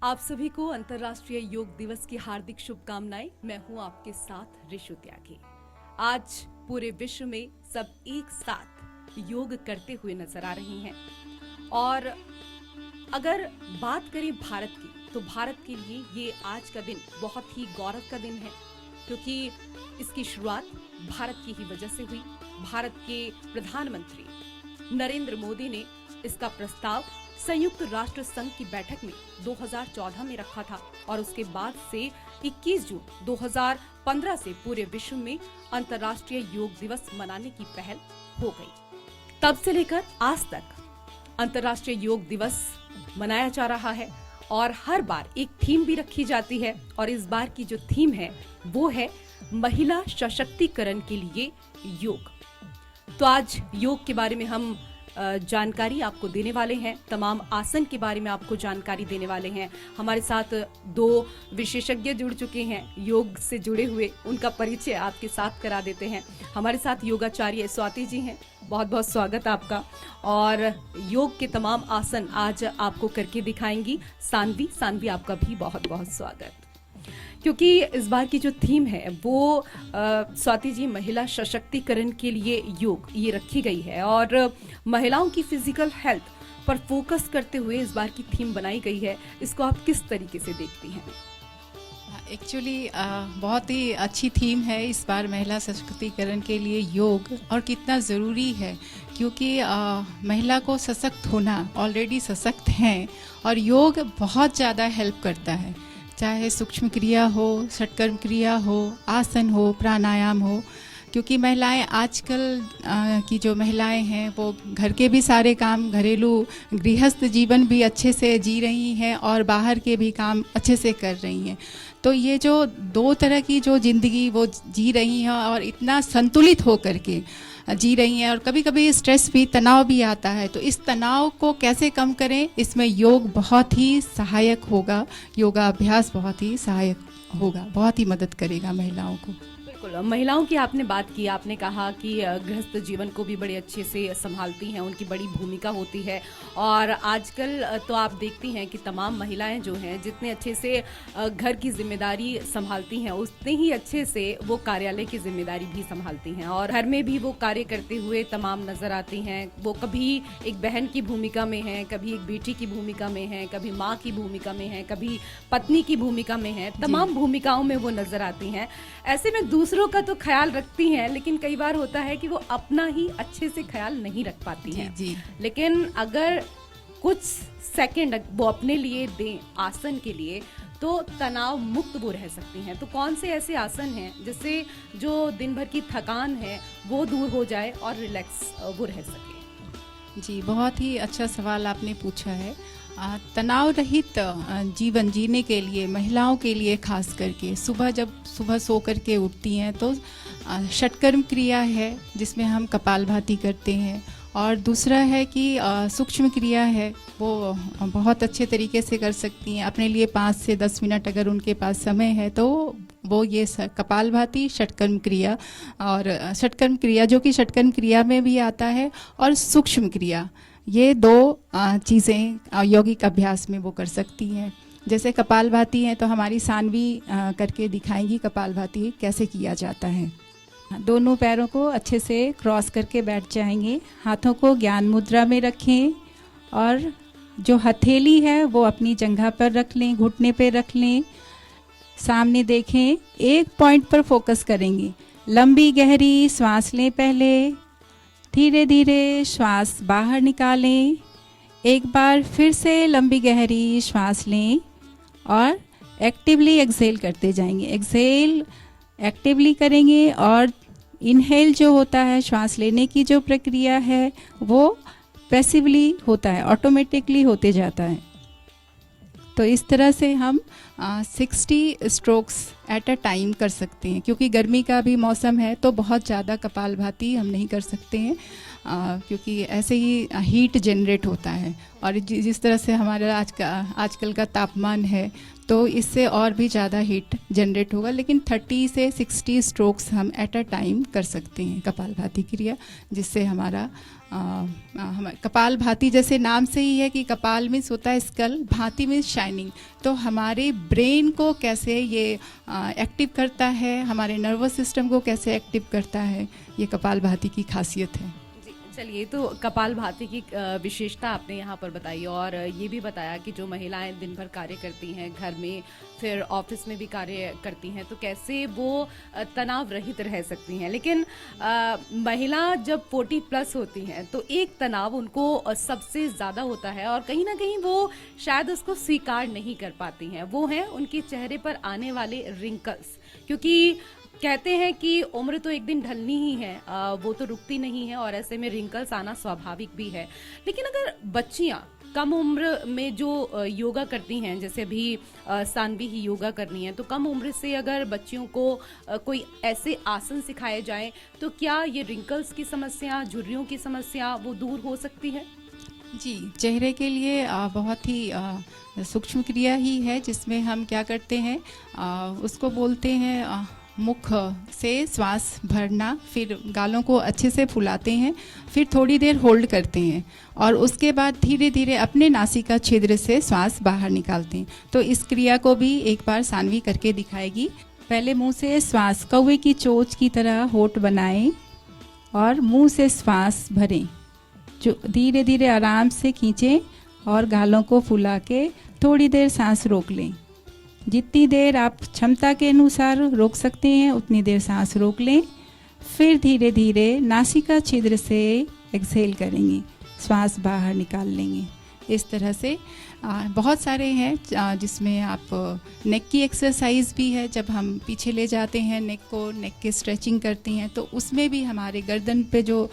आप सभी को अंतर्राष्ट्रीय योग दिवस की हार्दिक शुभकामनाएं। मैं हूं आपके साथ ऋषु त्यागी। आज पूरे विश्व में सब एक साथ योग करते हुए नजर आ रहे हैं और अगर बात करें भारत की तो भारत के लिए ये आज का दिन बहुत ही गौरव का दिन है, क्योंकि इसकी शुरुआत भारत की ही वजह से हुई। भारत के प्रधानमंत्री नरेंद्र मोदी ने इसका प्रस्ताव संयुक्त राष्ट्र संघ की बैठक में 2014 में रखा था और उसके बाद से 21 जून 2015 से पूरे विश्व में अंतर्राष्ट्रीय योग दिवस मनाने की पहल हो गई। तब से लेकर आज तक अंतर्राष्ट्रीय योग दिवस मनाया जा रहा है और हर बार एक थीम भी रखी जाती है और इस बार की जो थीम है वो है महिला सशक्तिकरण के लिए योग। तो आज योग के बारे में हम जानकारी आपको देने वाले हैं, तमाम आसन के बारे में आपको जानकारी देने वाले हैं। हमारे साथ दो विशेषज्ञ जुड़ चुके हैं योग से जुड़े हुए, उनका परिचय आपके साथ करा देते हैं। हमारे साथ योगाचार्य स्वाति जी हैं, बहुत बहुत स्वागत आपका। और योग के तमाम आसन आज आपको करके दिखाएंगी सानवी आपका भी बहुत बहुत स्वागत। क्योंकि इस बार की जो थीम है वो स्वाति जी महिला सशक्तिकरण के लिए योग ये रखी गई है और महिलाओं की फिजिकल हेल्थ पर फोकस करते हुए इस बार की थीम बनाई गई है। इसको आप किस तरीके से देखती हैं? एक्चुअली बहुत ही अच्छी थीम है इस बार महिला सशक्तिकरण के लिए योग, और कितना ज़रूरी है क्योंकि महिला को सशक्त होना, ऑलरेडी सशक्त हैं और योग बहुत ज़्यादा हेल्प करता है, चाहे सूक्ष्म क्रिया हो, षटकर्म क्रिया हो, आसन हो, प्राणायाम हो। क्योंकि महिलाएं आजकल की जो महिलाएं हैं वो घर के भी सारे काम, घरेलू गृहस्थ जीवन भी अच्छे से जी रही हैं और बाहर के भी काम अच्छे से कर रही हैं। तो ये जो दो तरह की जो ज़िंदगी वो जी रही हैं और इतना संतुलित हो करके जी रही हैं, और कभी कभी स्ट्रेस भी, तनाव भी आता है, तो इस तनाव को कैसे कम करें, इसमें योग बहुत ही सहायक होगा। योगाभ्यास बहुत ही सहायक होगा, बहुत ही मदद करेगा महिलाओं को। बिल्कुल, महिलाओं की आपने बात की, आपने कहा कि गृहस्थ जीवन को भी बड़े अच्छे से संभालती हैं, उनकी बड़ी भूमिका होती है। और आजकल तो आप देखती हैं कि तमाम महिलाएं जो हैं जितने अच्छे से घर की जिम्मेदारी संभालती हैं उतने ही अच्छे से वो कार्यालय की जिम्मेदारी भी संभालती हैं और घर में भी वो कार्य करते हुए तमाम नजर आती हैं। वो कभी एक बहन की भूमिका में है, कभी एक बेटी की भूमिका में है, कभी माँ की भूमिका में है, कभी पत्नी की भूमिका में है, तमाम भूमिकाओं में वो नजर आती हैं। ऐसे में दूसरों का तो ख्याल रखती हैं, लेकिन कई बार होता है कि वो अपना ही अच्छे से ख्याल नहीं रख पाती हैं। जी। लेकिन अगर कुछ सेकंड वो अपने लिए दें आसन के लिए तो तनाव मुक्त वो रह सकती हैं। तो कौन से ऐसे आसन हैं जिससे जो दिन भर की थकान है वो दूर हो जाए और रिलैक्स वो रह सके? जी, बहुत ही अच्छा सवाल आपने पूछा है। तनाव रहित जीवन जीने के लिए महिलाओं के लिए खास करके सुबह सो करके उठती हैं तो षटकर्म क्रिया है जिसमें हम कपालभाति करते हैं, और दूसरा है कि सूक्ष्म क्रिया है वो बहुत अच्छे तरीके से कर सकती हैं। अपने लिए 5 से 10 मिनट अगर उनके पास समय है तो वो ये कपालभाति, षटकर्म क्रिया, और षटकर्म क्रिया जो कि षटकर्म क्रिया में भी आता है, और सूक्ष्म क्रिया, ये दो चीज़ें यौगिक अभ्यास में वो कर सकती हैं। जैसे कपालभाति है तो हमारी सानवी करके दिखाएंगी कपालभाति कैसे किया जाता है। दोनों पैरों को अच्छे से क्रॉस करके बैठ जाएंगे, हाथों को ज्ञान मुद्रा में रखें और जो हथेली है वो अपनी जंघा पर रख लें, घुटने पे रख लें, सामने देखें, एक पॉइंट पर फोकस करेंगे। लंबी गहरी सांस लें, पहले धीरे धीरे श्वास बाहर निकालें, एक बार फिर से लंबी गहरी श्वास लें और एक्टिवली एक्सहेल करते जाएंगे। एक्सहेल एक्टिवली करेंगे और इनहेल जो होता है, श्वास लेने की जो प्रक्रिया है वो पैसिवली होता है, ऑटोमेटिकली होते जाता है। तो इस तरह से हम 60 स्ट्रोक्स एट अ टाइम कर सकते हैं, क्योंकि गर्मी का भी मौसम है तो बहुत ज़्यादा कपालभाति हम नहीं कर सकते हैं, क्योंकि ऐसे ही हीट जनरेट होता है। और जिस तरह से हमारा आजकल का तापमान है तो इससे और भी ज़्यादा हीट जनरेट होगा। लेकिन 30 से 60 स्ट्रोक्स हम एट अ टाइम कर सकते हैं कपालभाति क्रिया, जिससे हमारा कपालभाति जैसे नाम से ही है कि कपाल मीन्स होता है स्कल, भांति मीन्स शाइनिंग। तो हमारे ब्रेन को कैसे ये एक्टिव करता है, हमारे नर्वस सिस्टम को कैसे एक्टिव करता है, ये कपालभाति की खासियत है। चलिए, तो कपालभाति की विशेषता आपने यहाँ पर बताई और ये भी बताया कि जो महिलाएं दिन भर कार्य करती हैं, घर में फिर ऑफिस में भी कार्य करती हैं, तो कैसे वो तनाव रहित रह सकती हैं। लेकिन महिला जब 40 प्लस होती हैं तो एक तनाव उनको सबसे ज़्यादा होता है और कहीं ना कहीं वो शायद उसको स्वीकार नहीं कर पाती हैं। वो है उनके चेहरे पर आने वाले रिंकल्स, क्योंकि कहते हैं कि उम्र तो एक दिन ढलनी ही है, वो तो रुकती नहीं है और ऐसे में रिंकल्स आना स्वाभाविक भी है। लेकिन अगर बच्चियां कम उम्र में जो योगा करती हैं, जैसे अभी सानवी ही योगा करनी है, तो कम उम्र से अगर बच्चियों को कोई ऐसे आसन सिखाए जाएं तो क्या ये रिंकल्स की समस्या, झुर्रियों की समस्या वो दूर हो सकती है? जी, चेहरे के लिए बहुत ही सूक्ष्म क्रिया ही है, जिसमें हम क्या करते हैं, उसको बोलते हैं मुख से श्वास भरना, फिर गालों को अच्छे से फुलाते हैं, फिर थोड़ी देर होल्ड करते हैं और उसके बाद धीरे धीरे अपने नासिका छिद्र से श्वास बाहर निकालते हैं। तो इस क्रिया को भी एक बार सानवी करके दिखाएगी। पहले मुंह से श्वास कौवे की चोंच की तरह होठ बनाएं और मुंह से श्वास भरें, जो धीरे धीरे आराम से खींचें और गालों को फुला के थोड़ी देर सांस रोक लें। जितनी देर आप क्षमता के अनुसार रोक सकते हैं उतनी देर सांस रोक लें, फिर धीरे धीरे नासिका छिद्र से एक्सहेल करेंगे, श्वास बाहर निकाल लेंगे। इस तरह से बहुत सारे हैं, जिसमें आप नेक की एक्सरसाइज भी है, जब हम पीछे ले जाते हैं नेक को, नेक की स्ट्रेचिंग करते हैं तो उसमें भी हमारे गर्दन पे जो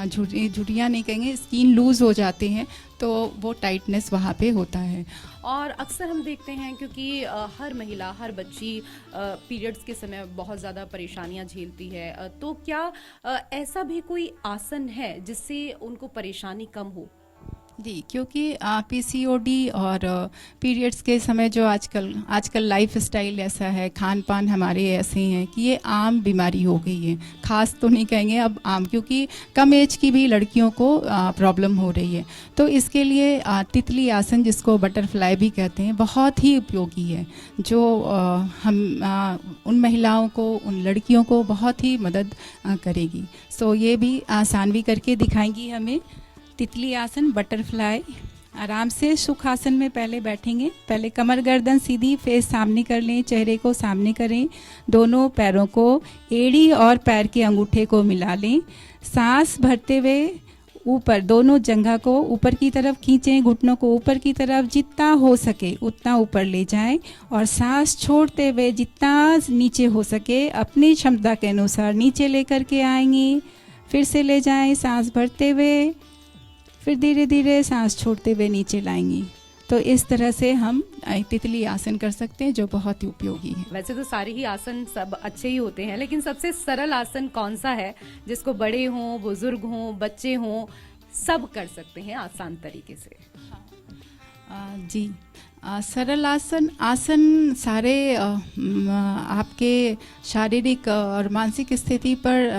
झुर्रियाँ नहीं कहेंगे, स्किन लूज़ हो जाते हैं तो वो टाइटनेस वहाँ पे होता है। और अक्सर हम देखते हैं क्योंकि हर महिला, हर बच्ची पीरियड्स के समय बहुत ज़्यादा परेशानियां झेलती है, तो क्या ऐसा भी कोई आसन है जिससे उनको परेशानी कम हो? जी, क्योंकि पीसीओडी और पीरियड्स के समय जो आजकल लाइफ स्टाइल ऐसा है, खान पान हमारे ऐसे हैं कि ये आम बीमारी हो गई है। खास तो नहीं कहेंगे, अब आम, क्योंकि कम एज की भी लड़कियों को प्रॉब्लम हो रही है। तो इसके लिए तितली आसन, जिसको बटरफ्लाई भी कहते हैं, बहुत ही उपयोगी है, जो हम उन महिलाओं को, उन लड़कियों को बहुत ही मदद करेगी। सो ये भी सानवी करके दिखाएंगी हमें। तितली आसन, बटरफ्लाई। आराम से सुखासन में पहले बैठेंगे। पहले कमर गर्दन सीधी, फेस सामने कर लें, चेहरे को सामने करें, दोनों पैरों को, एड़ी और पैर के अंगूठे को मिला लें। सांस भरते हुए ऊपर दोनों जंघा को ऊपर की तरफ खींचें, घुटनों को ऊपर की तरफ जितना हो सके उतना ऊपर ले जाएं और सांस छोड़ते हुए जितना नीचे हो सके अपनी क्षमता के अनुसार नीचे लेकर के आएंगी। फिर से ले जाएं सांस भरते हुए, फिर धीरे धीरे सांस छोड़ते हुए नीचे लाएंगी। तो इस तरह से हम तितली आसन कर सकते हैं, जो बहुत ही उपयोगी है। वैसे तो सारे ही आसन सब अच्छे ही होते हैं, लेकिन सबसे सरल आसन कौन सा है जिसको बड़े हों, बुजुर्ग हों, बच्चे हों, सब कर सकते हैं आसान तरीके से? जी, सरल आसन सारे आपके शारीरिक और मानसिक स्थिति पर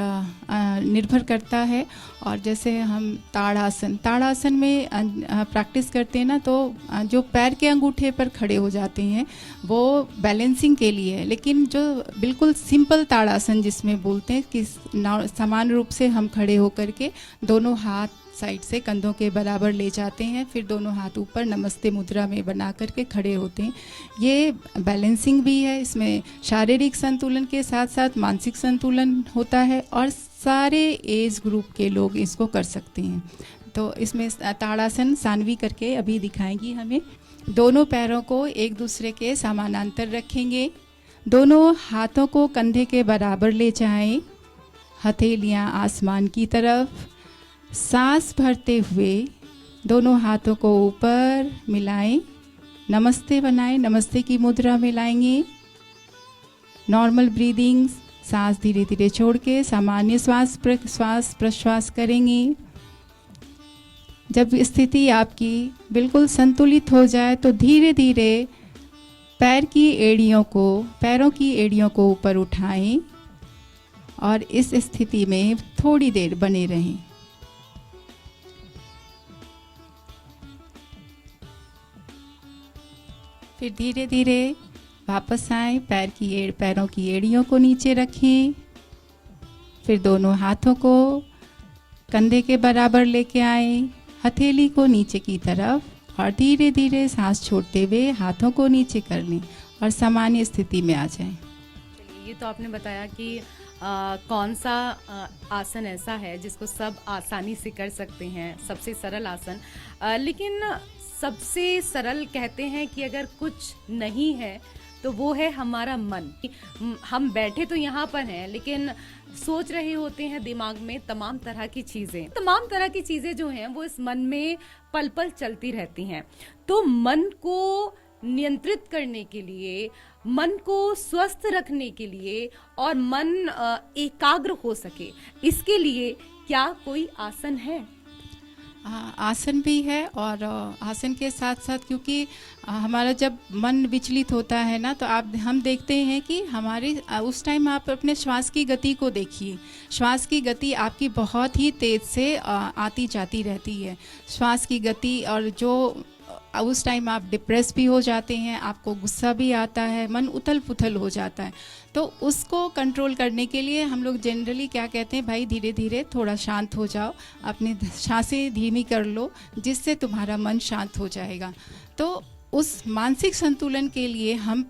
निर्भर करता है। और जैसे हम ताड़ासन में प्रैक्टिस करते हैं ना, तो जो पैर के अंगूठे पर खड़े हो जाते हैं वो बैलेंसिंग के लिए है। लेकिन जो बिल्कुल सिंपल ताड़ासन जिसमें बोलते हैं कि समान रूप से हम खड़े होकर के दोनों हाथ साइड से कंधों के बराबर ले जाते हैं, फिर दोनों हाथ ऊपर नमस्ते मुद्रा में बना करके खड़े होते हैं। ये बैलेंसिंग भी है, इसमें शारीरिक संतुलन के साथ साथ मानसिक संतुलन होता है और सारे एज ग्रुप के लोग इसको कर सकते हैं। तो इसमें ताड़ासन सानवी करके अभी दिखाएंगी हमें। दोनों पैरों को एक दूसरे के समानांतर रखेंगे, दोनों हाथों को कंधे के बराबर ले जाएं, हथेलियां आसमान की तरफ। सांस भरते हुए दोनों हाथों को ऊपर मिलाएं, नमस्ते बनाएं, नमस्ते की मुद्रा में लाएंगे। नॉर्मल ब्रीदिंग, सांस धीरे धीरे छोड़ के सामान्य श्वास प्रश्वास करेंगे। जब स्थिति आपकी बिल्कुल संतुलित हो जाए तो धीरे धीरे पैरों की एड़ियों को ऊपर उठाएं और इस स्थिति में थोड़ी देर बने रहें। फिर धीरे धीरे वापस आएं, पैरों की एड़ियों को नीचे रखें। फिर दोनों हाथों को कंधे के बराबर लेके आएं, हथेली को नीचे की तरफ और धीरे धीरे सांस छोड़ते हुए हाथों को नीचे कर लें और सामान्य स्थिति में आ जाएं। चलिए, ये तो आपने बताया कि कौन सा आसन ऐसा है जिसको सब आसानी से कर सकते हैं, सबसे सरल आसन। लेकिन सबसे सरल कहते हैं कि अगर कुछ नहीं है तो वो है हमारा मन। हम बैठे तो यहाँ पर हैं लेकिन सोच रहे होते हैं दिमाग में तमाम तरह की चीजें जो हैं वो इस मन में पल पल चलती रहती हैं। तो मन को नियंत्रित करने के लिए, मन को स्वस्थ रखने के लिए और मन एकाग्र हो सके, इसके लिए क्या कोई आसन है? आसन भी है और आसन के साथ साथ, क्योंकि हमारा जब मन विचलित होता है ना, तो हम देखते हैं कि हमारे उस टाइम आप अपने श्वास की गति को देखिए। श्वास की गति आपकी बहुत ही तेज़ से आती जाती रहती है, श्वास की गति। और जो उस टाइम आप डिप्रेस भी हो जाते हैं, आपको गुस्सा भी आता है, मन उथल पुथल हो जाता है। तो उसको कंट्रोल करने के लिए हम लोग जनरली क्या कहते हैं, भाई धीरे धीरे थोड़ा शांत हो जाओ, अपनी सांसें धीमी कर लो, जिससे तुम्हारा मन शांत हो जाएगा। तो उस मानसिक संतुलन के लिए हम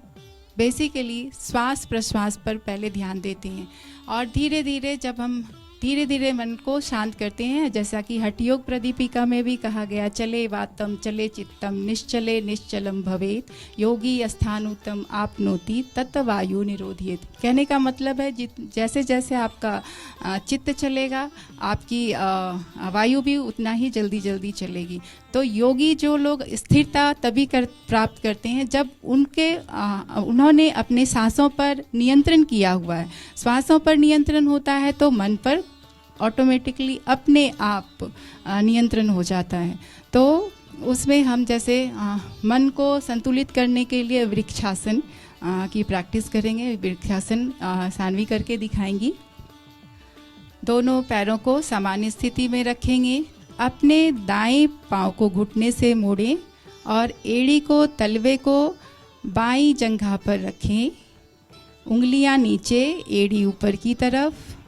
बेसिकली श्वास प्रश्वास पर पहले ध्यान देते हैं और धीरे धीरे जब हम धीरे धीरे मन को शांत करते हैं, जैसा कि हठ योग प्रदीपिका में भी कहा गया, चले वातम चले चित्तम निश्चले निश्चलम भवेत योगी स्थानुतम आपनोति तत् वायु निरोधियत। कहने का मतलब है जैसे जैसे आपका चित्त चलेगा, आपकी वायु भी उतना ही जल्दी चलेगी। तो योगी जो लोग स्थिरता तभी प्राप्त करते हैं जब उन्होंने अपने सांसों पर नियंत्रण किया हुआ है। श्वासों पर नियंत्रण होता है तो मन पर ऑटोमेटिकली अपने आप नियंत्रण हो जाता है। तो उसमें हम जैसे मन को संतुलित करने के लिए वृक्षासन की प्रैक्टिस करेंगे। वृक्षासन सानवी करके दिखाएंगी। दोनों पैरों को सामान्य स्थिति में रखेंगे, अपने दाएं पांव को घुटने से मोड़ें और एड़ी को तलवे को बाईं जंघा पर रखें, उंगलियां नीचे, एड़ी ऊपर की तरफ।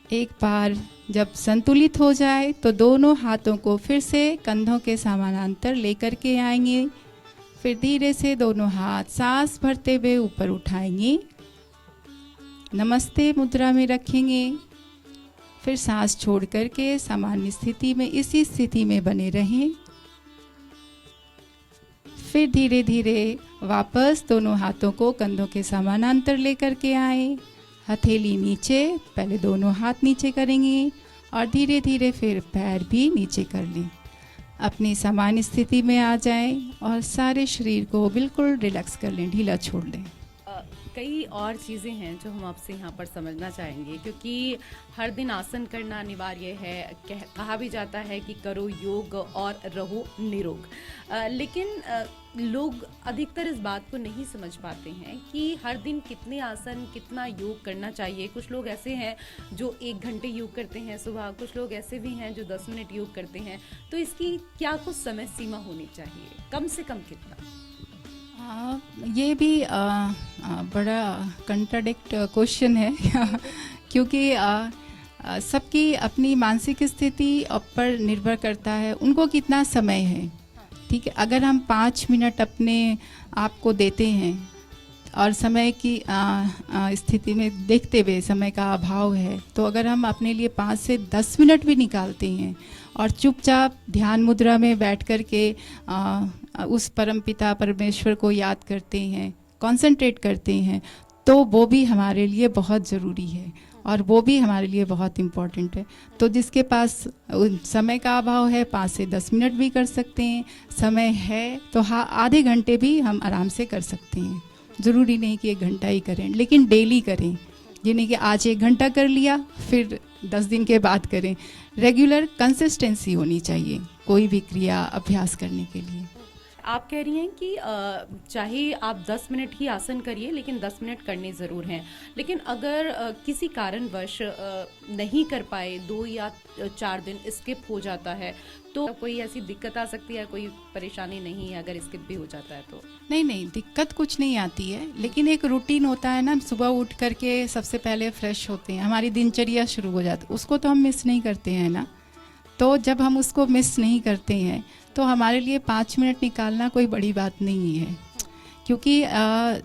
एक बार जब संतुलित हो जाए तो दोनों हाथों को फिर से कंधों के समानांतर लेकर के आएंगे। फिर धीरे से दोनों हाथ सांस भरते हुए ऊपर उठाएंगे, नमस्ते मुद्रा में रखेंगे। फिर सांस छोड़ करके सामान्य स्थिति में, इसी स्थिति में बने रहें। फिर धीरे धीरे वापस दोनों हाथों को कंधों के समानांतर लेकर के आए, हथेली नीचे, पहले दोनों हाथ नीचे करेंगे और धीरे धीरे फिर पैर भी नीचे कर लें। अपनी सामान्य स्थिति में आ जाएं और सारे शरीर को बिल्कुल रिलैक्स कर लें, ढीला छोड़ लें। कई और चीज़ें हैं जो हम आपसे यहाँ पर समझना चाहेंगे, क्योंकि हर दिन आसन करना अनिवार्य है। कहा भी जाता है कि करो योग और रहो निरोग। लेकिन लोग अधिकतर इस बात को नहीं समझ पाते हैं कि हर दिन कितने आसन, कितना योग करना चाहिए। कुछ लोग ऐसे हैं जो 1 घंटे योग करते हैं सुबह, कुछ लोग ऐसे भी हैं जो 10 मिनट योग करते हैं। तो इसकी क्या कुछ समय सीमा होनी चाहिए, कम से कम कितना? ये भी बड़ा कंट्राडिक्ट क्वेश्चन है क्योंकि सबकी अपनी मानसिक स्थिति पर निर्भर करता है, उनको कितना समय है। ठीक है, अगर हम 5 मिनट अपने आप को देते हैं और समय की स्थिति में देखते हुए समय का अभाव है, तो अगर हम अपने लिए 5 से 10 मिनट भी निकालते हैं और चुपचाप ध्यान मुद्रा में बैठ कर के उस परमपिता परमेश्वर को याद करते हैं, कंसंट्रेट करते हैं, तो वो भी हमारे लिए बहुत ज़रूरी है और वो भी हमारे लिए बहुत इम्पोर्टेंट है। तो जिसके पास समय का अभाव है 5 से 10 मिनट भी कर सकते हैं, समय है तो हाँ आधे घंटे भी हम आराम से कर सकते हैं। ज़रूरी नहीं कि 1 घंटा ही करें, लेकिन डेली करें। ये नहीं कि आज 1 घंटा कर लिया फिर 10 दिन के बाद करें। रेगुलर कंसिस्टेंसी होनी चाहिए कोई भी क्रिया अभ्यास करने के लिए। आप कह रही हैं कि चाहे आप 10 मिनट ही आसन करिए लेकिन 10 मिनट करने ज़रूर हैं। लेकिन अगर किसी कारणवश नहीं कर पाए, 2 या 4 दिन स्किप हो जाता है, तो कोई ऐसी दिक्कत आ सकती है? कोई परेशानी नहीं है अगर स्किप भी हो जाता है तो? नहीं, दिक्कत कुछ नहीं आती है, लेकिन एक रूटीन होता है ना, सुबह उठ करके सबसे पहले फ्रेश होते हैं, हमारी दिनचर्या शुरू हो जाती है, उसको तो हम मिस नहीं करते हैं ना। तो जब हम उसको मिस नहीं करते हैं तो हमारे लिए 5 मिनट निकालना कोई बड़ी बात नहीं है। क्योंकि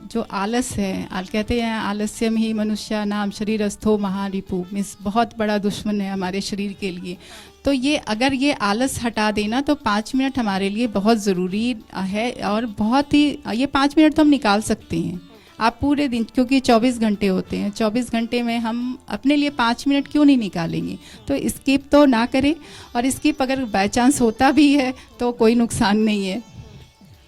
जो आलस है, कहते हैं आलस्यम ही मनुष्य नाम शरीरस्थो महारिपु, मीन्स बहुत बड़ा दुश्मन है हमारे शरीर के लिए। तो ये अगर ये आलस हटा देना तो 5 मिनट हमारे लिए बहुत ज़रूरी है, और बहुत ही ये 5 मिनट तो हम निकाल सकते हैं। आप पूरे दिन, क्योंकि 24 घंटे होते हैं, 24 घंटे में हम अपने लिए 5 मिनट क्यों नहीं निकालेंगे? तो स्किप तो ना करें, और स्किप अगर बाय चांस होता भी है तो कोई नुकसान नहीं है।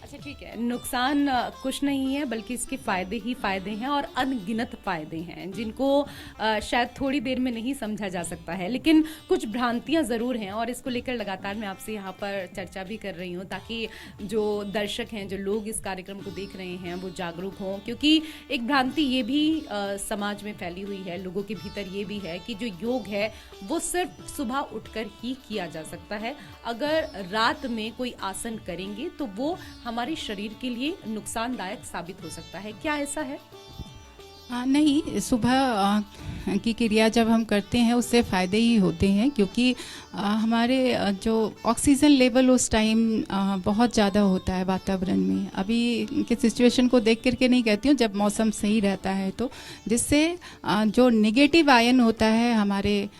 अच्छा ठीक है, नुकसान कुछ नहीं है बल्कि इसके फ़ायदे ही फ़ायदे हैं, और अनगिनत फ़ायदे हैं जिनको शायद थोड़ी देर में नहीं समझा जा सकता है। लेकिन कुछ भ्रांतियां ज़रूर हैं, और इसको लेकर लगातार मैं आपसे यहाँ पर चर्चा भी कर रही हूँ ताकि जो दर्शक हैं, जो लोग इस कार्यक्रम को देख रहे हैं, वो जागरूक हों। क्योंकि एक भ्रांति ये भी समाज में फैली हुई है, लोगों के भीतर ये भी है कि जो योग है वो सिर्फ सुबह उठकर ही किया जा सकता है। अगर रात में कोई आसन करेंगे तो वो हमारे शरीर के लिए नुकसानदायक साबित हो सकता है। क्या ऐसा है? नहीं, सुबह की क्रिया जब हम करते हैं उससे फ़ायदे ही होते हैं, क्योंकि हमारे जो ऑक्सीजन लेवल उस टाइम बहुत ज़्यादा होता है वातावरण में। अभी के सिचुएशन को देख करके नहीं कहती हूँ, जब मौसम सही रहता है तो, जिससे जो नेगेटिव आयन होता है हमारे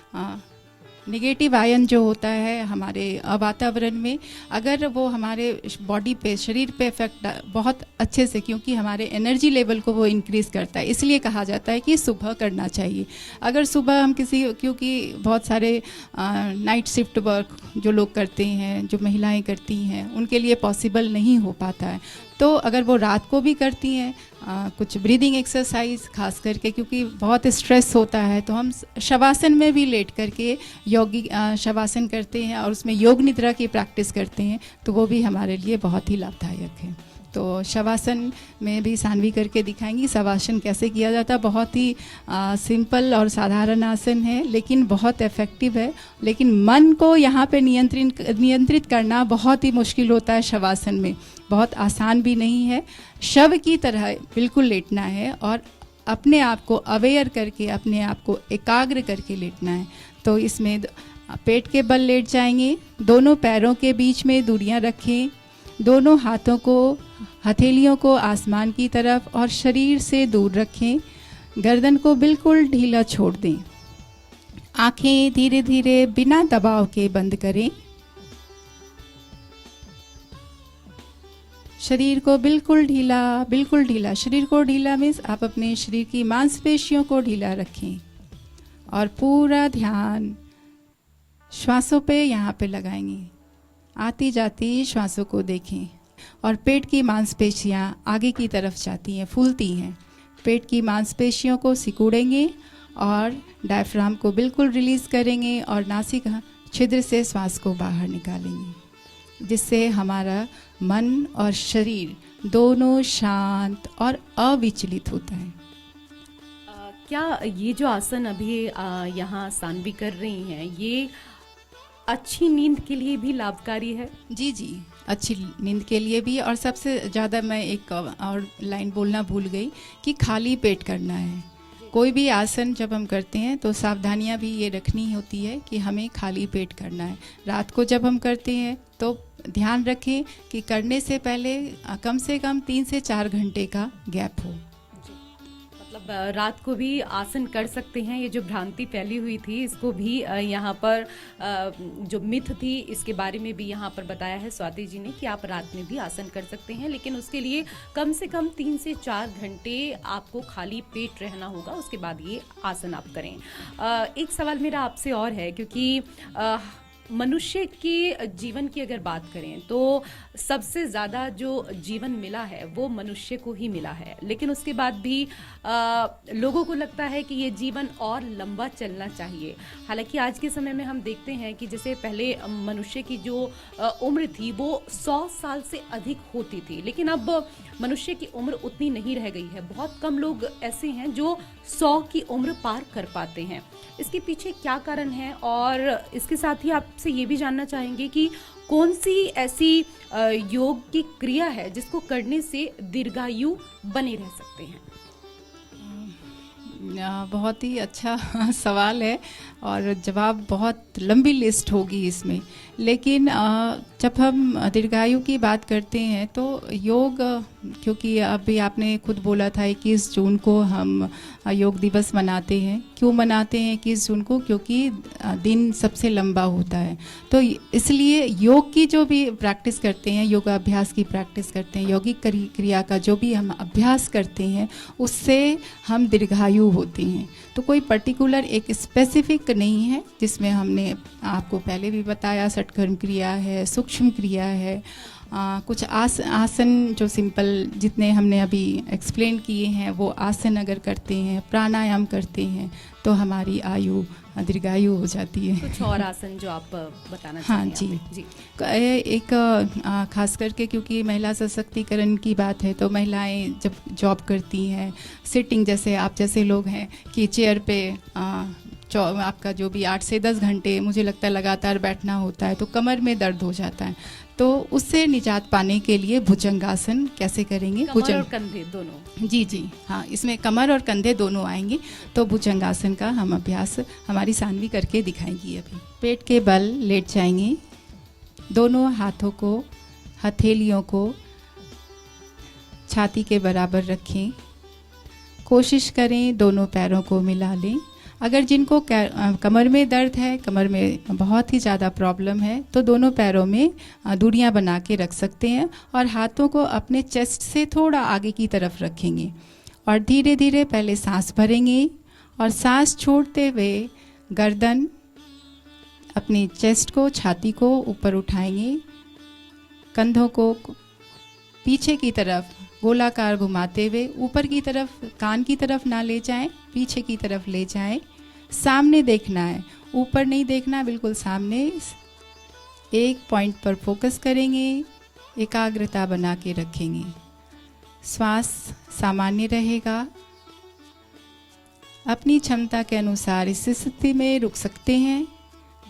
नेगेटिव आयन जो होता है हमारे वातावरण में, अगर वो हमारे बॉडी पे, शरीर पे इफेक्ट बहुत अच्छे से, क्योंकि हमारे एनर्जी लेवल को वो इंक्रीज़ करता है, इसलिए कहा जाता है कि सुबह करना चाहिए। अगर सुबह हम क्योंकि बहुत सारे नाइट शिफ्ट वर्क जो लोग करते हैं, जो महिलाएं करती हैं, उनके लिए पॉसिबल नहीं हो पाता है, तो अगर वो रात को भी करती हैं कुछ ब्रीदिंग एक्सरसाइज, खास करके क्योंकि बहुत स्ट्रेस होता है, तो हम शवासन में भी लेट करके योगी शवासन करते हैं और उसमें योग निद्रा की प्रैक्टिस करते हैं, तो वो भी हमारे लिए बहुत ही लाभदायक है। तो शवासन में भी सानवी करके दिखाएंगी शवासन कैसे किया जाता है। बहुत ही सिंपल और साधारण आसन है, लेकिन बहुत इफ़ेक्टिव है। लेकिन मन को यहाँ पे नियंत्रित करना बहुत ही मुश्किल होता है शवासन में, बहुत आसान भी नहीं है। शव की तरह बिल्कुल लेटना है और अपने आप को अवेयर करके, अपने आप को एकाग्र करके लेटना है। तो इसमें पेट के बल लेट जाएंगे, दोनों पैरों के बीच में दूरियां रखें, दोनों हाथों को, हथेलियों को आसमान की तरफ और शरीर से दूर रखें, गर्दन को बिल्कुल ढीला छोड़ दें। आंखें धीरे धीरे बिना दबाव के बंद करें। शरीर को बिल्कुल ढीला, शरीर को ढीला मीन्स आप अपने शरीर की मांसपेशियों को ढीला रखें और पूरा ध्यान श्वासों पे यहाँ पे लगाएंगे। आती जाती श्वासों को देखें और पेट की मांसपेशियाँ आगे की तरफ जाती हैं, फूलती हैं। पेट की मांसपेशियों को सिकुड़ेंगे और डायफ्राम को बिल्कुल रिलीज़ करेंगे और नासिका छिद्र से श्वास को बाहर निकालेंगे, जिससे हमारा मन और शरीर दोनों शांत और अविचलित होता है। क्या ये जो आसन अभी यहाँ सानवी कर रही हैं, ये अच्छी नींद के लिए भी लाभकारी है? जी, अच्छी नींद के लिए भी। और सबसे ज़्यादा मैं एक और लाइन बोलना भूल गई कि खाली पेट करना है। कोई भी आसन जब हम करते हैं तो सावधानियां भी ये रखनी होती है कि हमें खाली पेट करना है। रात को जब हम करते हैं तो ध्यान रखें कि करने से पहले कम से कम 3 से 4 घंटे का गैप हो। मतलब रात को भी आसन कर सकते हैं। ये जो भ्रांति फैली हुई थी, इसको भी यहाँ पर जो मिथ थी, इसके बारे में भी यहाँ पर बताया है स्वाति जी ने कि आप रात में भी आसन कर सकते हैं, लेकिन उसके लिए कम से कम 3 से 4 घंटे आपको खाली पेट रहना होगा, उसके बाद ये आसन आप करें। एक सवाल मेरा आपसे और है, क्योंकि मनुष्य के जीवन की अगर बात करें तो सबसे ज़्यादा जो जीवन मिला है वो मनुष्य को ही मिला है, लेकिन उसके बाद भी लोगों को लगता है कि ये जीवन और लंबा चलना चाहिए। हालांकि आज के समय में हम देखते हैं कि जैसे पहले मनुष्य की जो उम्र थी वो 100 साल से अधिक होती थी, लेकिन अब मनुष्य की उम्र उतनी नहीं रह गई है। बहुत कम लोग ऐसे हैं जो 100 की उम्र पार कर पाते हैं। इसके पीछे क्या कारण है, और इसके साथ ही आपसे ये भी जानना चाहेंगे कि कौन सी ऐसी योग की क्रिया है जिसको करने से दीर्घायु बने रह सकते हैं। बहुत ही अच्छा सवाल है और जवाब बहुत लंबी लिस्ट होगी इसमें, लेकिन जब हम दीर्घायु की बात करते हैं तो योग, क्योंकि अभी आपने खुद बोला था 21 जून को हम योग दिवस मनाते हैं। क्यों मनाते हैं 21 जून को? क्योंकि दिन सबसे लंबा होता है, तो इसलिए योग की जो भी प्रैक्टिस करते हैं, योगाभ्यास की प्रैक्टिस करते हैं, यौगिक क्रिया का जो भी हम अभ्यास करते हैं उससे हम दीर्घायु होते हैं। तो कोई पर्टिकुलर एक स्पेसिफिक नहीं है जिसमें हमने आपको पहले भी बताया, षटकर्म क्रिया है, सूक्ष्म क्रिया है, कुछ आसन जो सिंपल जितने हमने अभी एक्सप्लेन किए हैं वो आसन अगर करते हैं, प्राणायाम करते हैं तो हमारी आयु दीर्घायु हो जाती है। कुछ और आसन जो आप बताना हाँ चाहेंगे? जी, एक खास करके क्योंकि महिला सशक्तिकरण की बात है तो महिलाएं जब जॉब करती हैं, सिटिंग जैसे आप जैसे लोग हैं कि चेयर पे आपका जो भी 8 से 10 घंटे मुझे लगता है लगातार बैठना होता है तो कमर में दर्द हो जाता है। तो उससे निजात पाने के लिए भुजंगासन कैसे करेंगे? कमर और कंधे दोनों? जी हाँ, इसमें कमर और कंधे दोनों आएंगे। तो भुजंगासन का हम अभ्यास हमारी सानवी करके दिखाएंगी। अभी पेट के बल लेट जाएंगे, दोनों हाथों को, हथेलियों को छाती के बराबर रखें। कोशिश करें दोनों पैरों को मिला लें। अगर जिनको कमर में दर्द है, कमर में बहुत ही ज़्यादा प्रॉब्लम है, तो दोनों पैरों में दूरियां बना के रख सकते हैं और हाथों को अपने चेस्ट से थोड़ा आगे की तरफ रखेंगे और धीरे धीरे पहले सांस भरेंगे और सांस छोड़ते हुए गर्दन, अपनी चेस्ट को, छाती को ऊपर उठाएंगे, कंधों को पीछे की तरफ गोलाकार घुमाते हुए ऊपर की तरफ, कान की तरफ ना ले जाएं, पीछे की तरफ ले जाएं। सामने देखना है, ऊपर नहीं देखना, बिल्कुल सामने एक पॉइंट पर फोकस करेंगे, एकाग्रता बना के रखेंगे। श्वास सामान्य रहेगा। अपनी क्षमता के अनुसार इस स्थिति में रुक सकते हैं।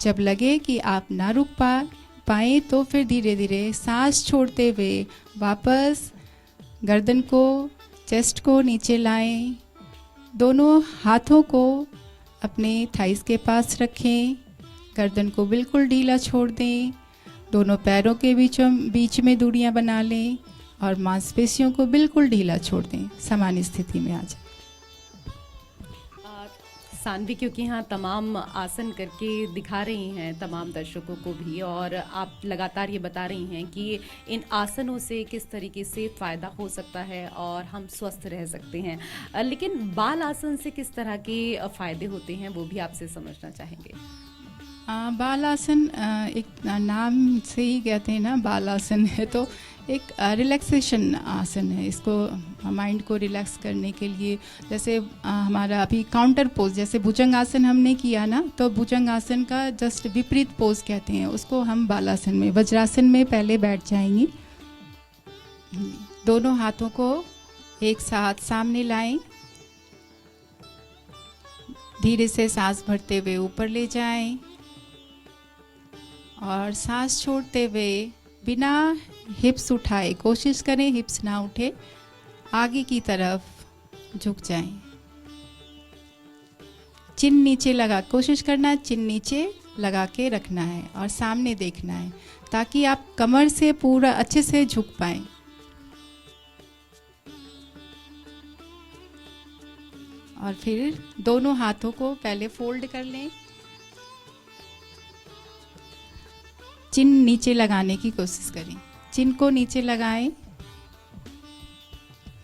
जब लगे कि आप ना रुक पाए तो फिर धीरे धीरे सांस छोड़ते हुए वापस गर्दन को, चेस्ट को नीचे लाएं। दोनों हाथों को अपने थाइस के पास रखें, गर्दन को बिल्कुल ढीला छोड़ दें। दोनों पैरों के बीच में दूरियां बना लें और मांसपेशियों को बिल्कुल ढीला छोड़ दें, सामान्य स्थिति में आ जाए। सानवी क्योंकि यहाँ तमाम आसन करके दिखा रही हैं तमाम दर्शकों को भी, और आप लगातार ये बता रही हैं कि इन आसनों से किस तरीके से फ़ायदा हो सकता है और हम स्वस्थ रह सकते हैं, लेकिन बाल आसन से किस तरह के फ़ायदे होते हैं वो भी आपसे समझना चाहेंगे। बाल आसन एक नाम से ही कहते हैं ना, बाल आसन है तो एक रिलैक्सेशन आसन है। इसको माइंड को रिलैक्स करने के लिए, जैसे हमारा अभी काउंटर पोज, जैसे भुजंग आसन हमने किया ना, तो भुजंग आसन का जस्ट विपरीत पोज कहते हैं उसको हम बालासन में, वज्रासन में पहले बैठ जाएंगे। दोनों हाथों को एक साथ सामने लाएं, धीरे से सांस भरते हुए ऊपर ले जाएं और सांस छोड़ते हुए बिना हिप्स उठाए, कोशिश करें हिप्स ना उठे, आगे की तरफ झुक जाएं। चिन नीचे लगा, कोशिश करना है चिन नीचे लगा के रखना है और सामने देखना है ताकि आप कमर से पूरा अच्छे से झुक पाएं। और फिर दोनों हाथों को पहले फोल्ड कर लें, चिन नीचे लगाने की कोशिश करें, चिन को नीचे लगाएं,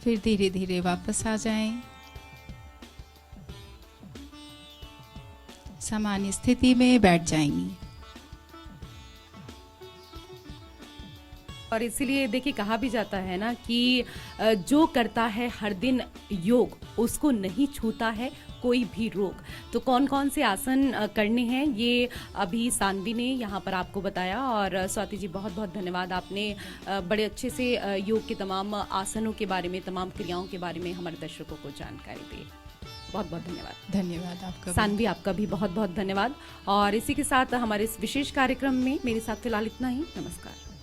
फिर धीरे धीरे वापस आ जाएं। सामान्य स्थिति में बैठ जाएंगी। और इसीलिए देखिए कहा भी जाता है ना कि जो करता है हर दिन योग उसको नहीं छूता है कोई भी रोग। तो कौन कौन से आसन करने हैं ये अभी सानवी ने यहाँ पर आपको बताया। और स्वाति जी बहुत बहुत धन्यवाद, आपने बड़े अच्छे से योग के तमाम आसनों के बारे में, तमाम क्रियाओं के बारे में हमारे दर्शकों को जानकारी दी। बहुत बहुत धन्यवाद। धन्यवाद आपका। सानवी आपका भी बहुत बहुत धन्यवाद। और इसी के साथ हमारे इस विशेष कार्यक्रम में मेरे साथ फिलहाल इतना ही। नमस्कार।